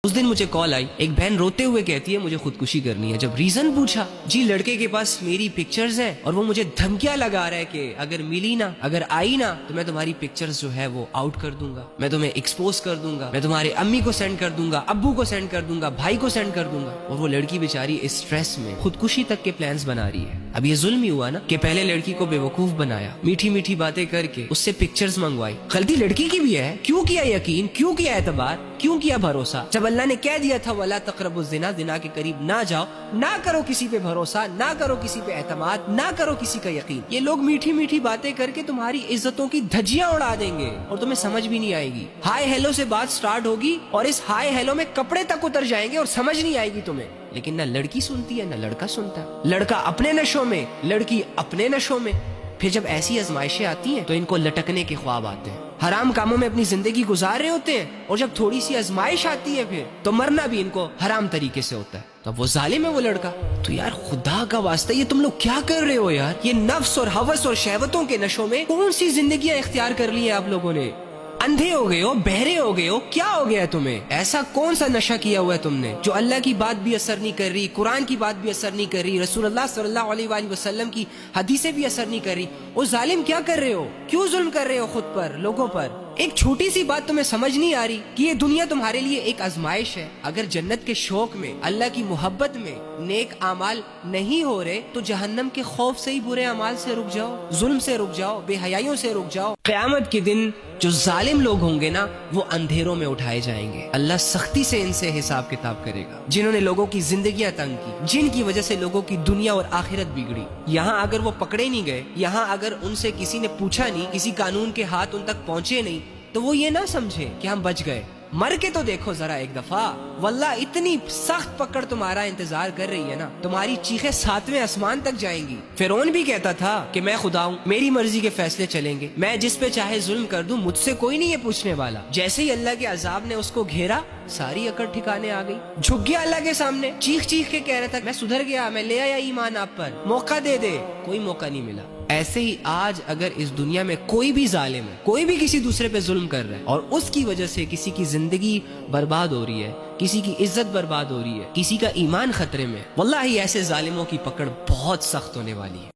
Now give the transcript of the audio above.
اس دن مجھے کال آئی، ایک بہن روتے ہوئے کہتی ہے مجھے خودکشی کرنی ہے۔ جب ریزن پوچھا، جی لڑکے کے پاس میری پکچرز ہیں اور وہ مجھے دھمکیاں لگا رہا ہے کہ اگر ملی نا، اگر آئی نا تو میں تمہاری پکچرز جو ہے وہ آؤٹ کر دوں گا، میں تمہیں ایکسپوز کر دوں گا، میں تمہارے امی کو سینڈ کر دوں گا، ابو کو سینڈ کر دوں گا، بھائی کو سینڈ کر دوں گا۔ اور وہ لڑکی بیچاری اس سٹریس میں خودکشی تک کے پلانز بنا رہی ہے۔ اب یہ ظلم ہی ہوا نا کہ پہلے لڑکی کو بے وقوف بنایا، میٹھی میٹھی باتیں کر کے اس سے پکچرز منگوائی۔ غلطی لڑکی کی بھی ہے، کیوں کیا یقین، کیوں کیا اعتبار، کیوں کیا بھروسہ؟ جب اللہ نے کہہ دیا تھا وَلَا تَقْرَبُوا الزِّنَا، زنا کے قریب نہ جاؤ، نہ کرو کسی پہ بھروسہ، نہ کرو کسی پہ اعتماد، نہ کرو کسی کا یقین۔ یہ لوگ میٹھی میٹھی باتیں کر کے تمہاری عزتوں کی دھجیاں اڑا دیں گے اور تمہیں سمجھ بھی نہیں آئے گی۔ ہائے ہیلو سے بات سٹارٹ ہوگی اور اس ہائے ہیلو میں کپڑے تک اتر جائیں گے اور سمجھ نہیں آئے گی تمہیں۔ لیکن نہ لڑکی سنتی ہے نہ لڑکا سنتا ہے، لڑکا اپنے نشوں میں، لڑکی اپنے نشوں میں۔ پھر جب ایسی آزمائشیں آتی ہیں تو ان کو لٹکنے کے خواب آتے ہیں، حرام کاموں میں اپنی زندگی گزار رہے ہوتے ہیں، اور جب تھوڑی سی آزمائش آتی ہے پھر تو مرنا بھی ان کو حرام طریقے سے ہوتا ہے۔ تو اب وہ ظالم ہے وہ لڑکا۔ تو یار خدا کا واسطہ یہ تم لوگ کیا کر رہے ہو یار؟ یہ نفس اور ہوس اور شہوتوں کے نشوں میں کون سی زندگیاں اختیار کر لی ہیں آپ لوگوں نے؟ اندھے ہو گئے ہو، بہرے ہو گئے ہو، کیا ہو گیا ہے تمہیں؟ ایسا کون سا نشہ کیا ہوا ہے تم نے جو اللہ کی بات بھی اثر نہیں کر رہی، قرآن کی بات بھی اثر نہیں کر رہی، رسول اللہ صلی اللہ علیہ وآلہ وسلم کی حدیثیں بھی اثر نہیں کر رہی؟ او ظالم کیا کر رہے ہو؟ کیوں ظلم کر رہے ہو خود پر، لوگوں پر؟ ایک چھوٹی سی بات تمہیں سمجھ نہیں آ رہی کہ یہ دنیا تمہارے لیے ایک آزمائش ہے۔ اگر جنت کے شوق میں، اللہ کی محبت میں نیک اعمال نہیں ہو رہے تو جہنم کے خوف سے ہی برے اعمال سے رک جاؤ، ظلم سے رک جاؤ، بے حیائیوں سے رک جاؤ۔ قیامت کے دن جو ظالم لوگ ہوں گے نا وہ اندھیروں میں اٹھائے جائیں گے، اللہ سختی سے ان سے حساب کتاب کرے گا۔ جنہوں نے لوگوں کی زندگیاں تنگ کی، جن کی وجہ سے لوگوں کی دنیا اور آخرت بگڑی، یہاں اگر وہ پکڑے نہیں گئے، یہاں اگر ان سے کسی نے پوچھا نہیں، کسی قانون کے ہاتھ ان تک پہنچے نہیں، تو وہ یہ نہ سمجھے کہ ہم بچ گئے۔ مر کے تو دیکھو ذرا ایک دفعہ، واللہ اتنی سخت پکڑ تمہارا انتظار کر رہی ہے نا، تمہاری چیخیں ساتویں آسمان تک جائیں گی۔ فرعون بھی کہتا تھا کہ میں خدا ہوں، میری مرضی کے فیصلے چلیں گے، میں جس پہ چاہے ظلم کر دوں، مجھ سے کوئی نہیں ہے پوچھنے والا۔ جیسے ہی اللہ کے عذاب نے اس کو گھیرا، ساری اکڑ ٹھکانے آ گئی، جھک گیا اللہ کے سامنے، چیخ چیخ کے کہہ رہا تھا میں سدھر گیا، میں لے آیا ایمان آپ پر، موقع دے دے، کوئی موقع نہیں ملا۔ ایسے ہی آج اگر اس دنیا میں کوئی بھی ظالم ہے، کوئی بھی کسی دوسرے پہ ظلم کر رہا ہے اور اس کی وجہ سے کسی کی زندگی برباد ہو رہی ہے، کسی کی عزت برباد ہو رہی ہے، کسی کا ایمان خطرے میں، واللہ ایسے ظالموں کی پکڑ بہت سخت ہونے والی ہے۔